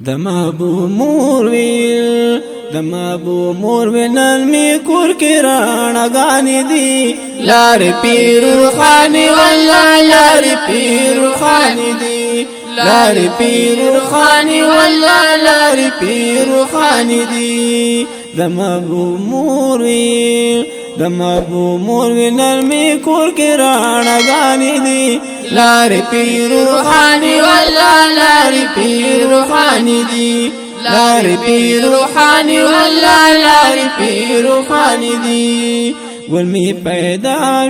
دمابو مور دمابو مور نن می کور کی رانا گانی دی لار پیر خانی والله لار پیر خانی دی لار پیر خانی والله لار پیر خانی دی دمابو مور نن می کور کی رانا گانی دی لار پیر خانی والله لار پیر خانی دی لار پیر روحانی والله لار پیر روحانی دی گل می پیدا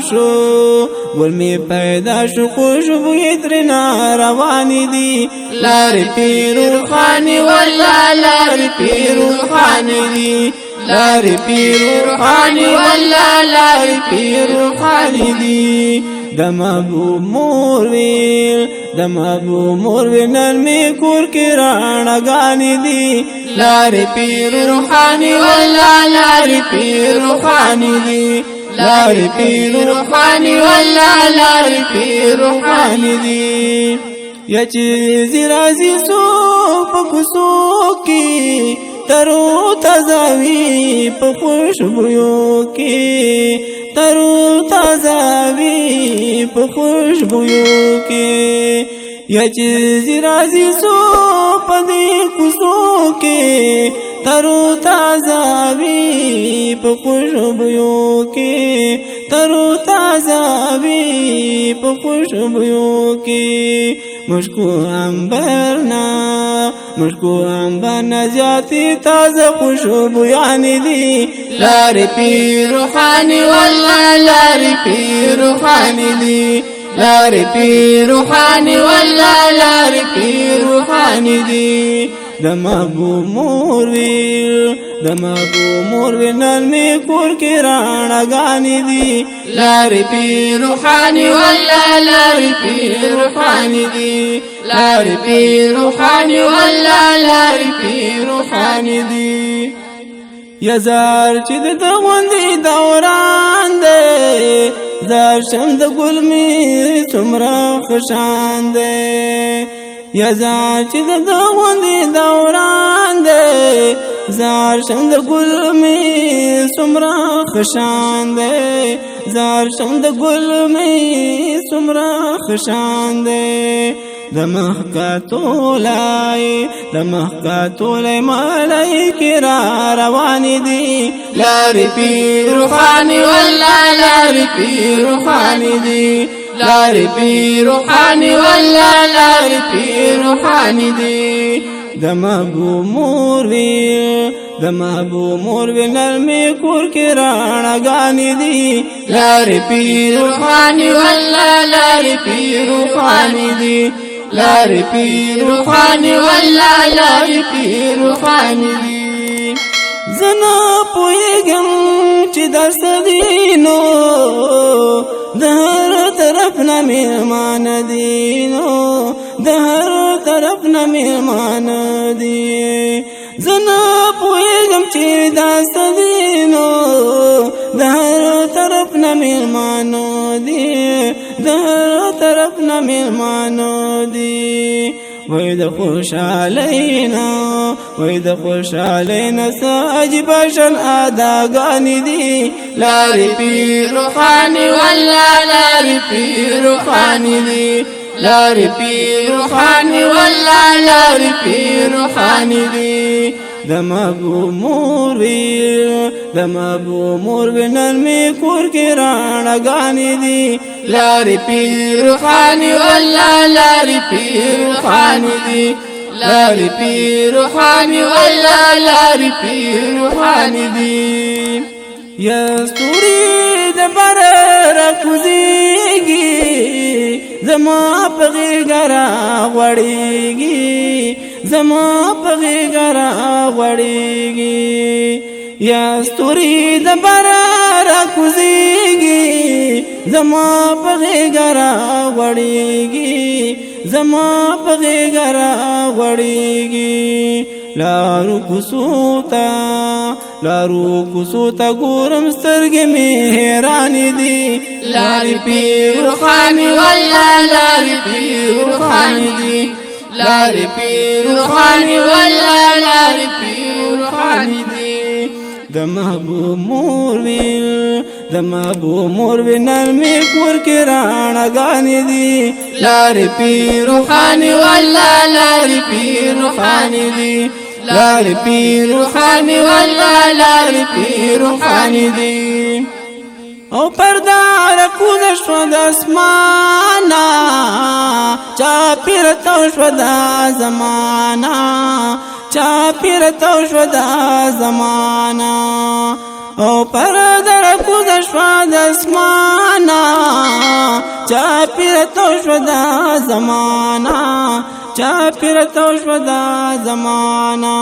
شو خوشبو درنا روانی دی لار پیر روحانی والله لار پیر روحانی دی لار پیر روحانی والله لار پیر روحانی دی دمابو مور نن می کور کی رانا گانی دی لار پیر روحانی والله لار پیر روحانی دی لار پیر روحانی والله لار پیر روحانی دی یا چیز رازی سو پکسو کی ترو تازاوی په خوشبویو کې ترو تازاوی په خوشبویو کې یا چې رازي سو په دې کوڅو کې ترو تازاوی په خوشبویو کې ترو تازاوی په خوشبویو کې مشکو انبرنا جاتی تازه خوشبویانی دی لار پیر روحانی والله لار پیر روحانی دی لار پیر روحانی والله لار پیر روحانی دی دمابو مور نن می کور کی رانا گانی دی لار پیر روحانی والله لار پیر روحانی دی لار پیر روحانی والله لار پیر روحانی دی یزار چې د غوندې دوران دی زار شم د ګل می څومره خوشان دی یزار چې د غوندې دوران دی زار شم د ګل می څومره خوشان دی زار شم د ګل می څومره خوشان دی دمخ کا تولای ملائکی را روانی دی لار پیر روحانی والله لار پیر روحانی دی لار پیر روحانی والله لار پیر روحانی دی دمابو مور نن می کور کی رانا گانی دی لار پیر روحانی والله لار پیر روحانی دی لار پیر روحانی والله لار پیر روحانی دی زنا پویګم چې درس دینو د هر طرف نه میهمان دینو د هر طرف نه میهمان دی زنا پویګم چې درس دینو د هر طرف نه میهمان دی د هر طرف نه میهمان دی وای د خوشالینا ساج باشن اداګانی دی لار پیر روحانی والله لار پیر روحانی دی لار پیر روحانی والله لار پیر روحانی دی دمابو مور نن می کور کی رانا گانی دی لار پیر روحانی والله لار پیر روحانی دی لار پیر روحانی والله لار پیر روحانی دی یا ستوری د بر راکوزیږي زما په غیګرا وړيږي زما په غیګرا وړيږي یا ستوری د بر راکوزیږي زما په غیګرا وړيږي زما په غیګرا وړيږي لارو کوسوتا ګورم سترګې مې حیران دي لار پیر روحانی والله لار پیر روحانی دی لارې پیر روحاني والله لارې پیر روحاني دي د محبوب مور وي د محبوب مور وي نرمي کور کې راڼګانې دي لارې پیر روحاني والله لارې پیر روحاني دي لارې پیر روحاني والله لارې پیر روحاني دي او پردا رکوز شو د اسمانا چا پیر تو شو د زمانا چا پیر تو شو د زمانا او پردا رکوز شو د اسمانا چا پیر تو شو د زمانا چا پیر تو شو د زمانا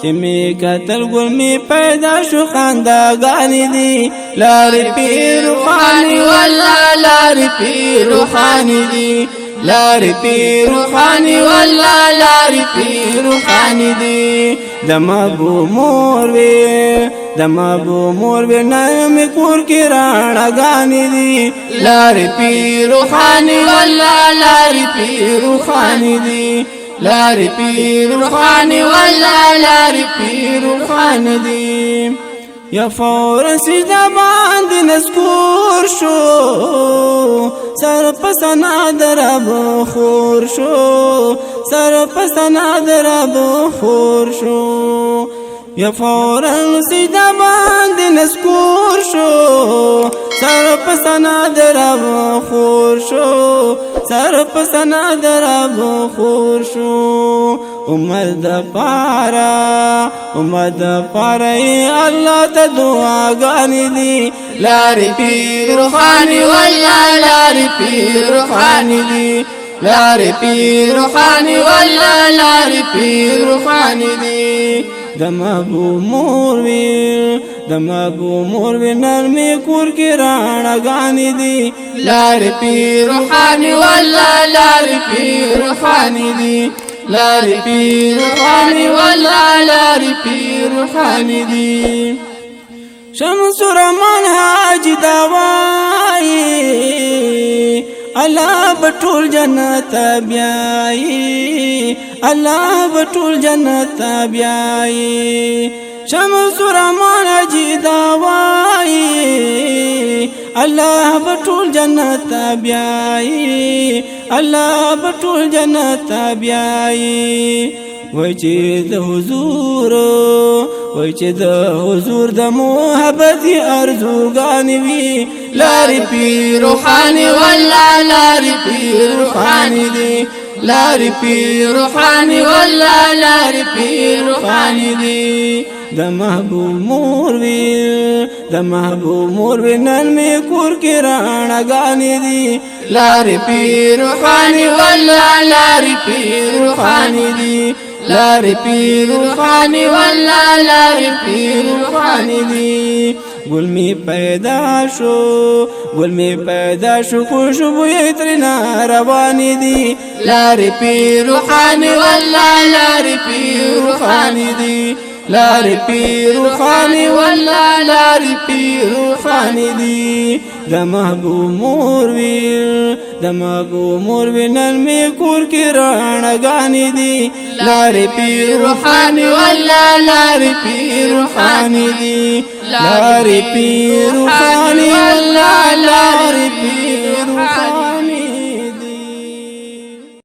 چې می قتل ګل می پیدا شو خنداګانې دي لارې پیر روحاني والله لارې پیر روحاني دي لارې پیر روحاني والله لارې پیر روحاني دي د محبوب مور وي د محبوب مور وي نرمي کور کې راڼګانې دي لارې پیر روحاني والله لارې پیر روحاني دي لارې پیر روحاني والله لارې پیر روحاني دي یا فورا سجده باندې نسکور شو سر په ثنا د رب خور شو سر په ثنا د رب خور شو یا فورا سجده باندې نسکور شو سر په ثنا د رب خور شو سر په ثنا د رب خور شو عمر د پاره الله ته دعاګانې دي لارې پیر روحاني والله لارې پیر روحاني دي لارې پیر روحاني والله لارې پیر روحاني دي د محبوب مور وي د محبوب مور وي نرمي کور کې راڼګانې دي لارې پیر روحاني والله لارې پیر روحاني دي لارې پیر روحاني والله لارې پیر روحاني دي شمس رحمان حاجي دا وایي الله بټول جنت بیاي الله بټول جنت بیاي شمس رحمان حاجي دا وایي الله بټول جنت بیاي الله بټول جنت بیاي وای چې د حضور وای چې د حضور د محبت ارزوګانې وي لارې پیر روحاني والله لارې پیر روحاني دي لارې پیر روحاني والله لارې پیر روحاني دي د محبوب مور وي د محبوب مور وي نرمي کور کې راڼګانې دي لارې پیر روحاني والله لارې پیر روحاني دي لارې پیر روحاني والله لارې پیر روحاني دي ګل می پیدا شو خوشبو یې ترېنه روانې دي لارې پیر روحاني والله لارې پیر روحاني دي لارې پیر روحاني والله لارې پیر روحاني دي د محبوب مور وي د محبوب مور وي نرمي کور کې راڼګانې دي لارې پیر روحاني والله لارې پیر روحاني دي لارې پیر روحاني والله لارې پیر روحاني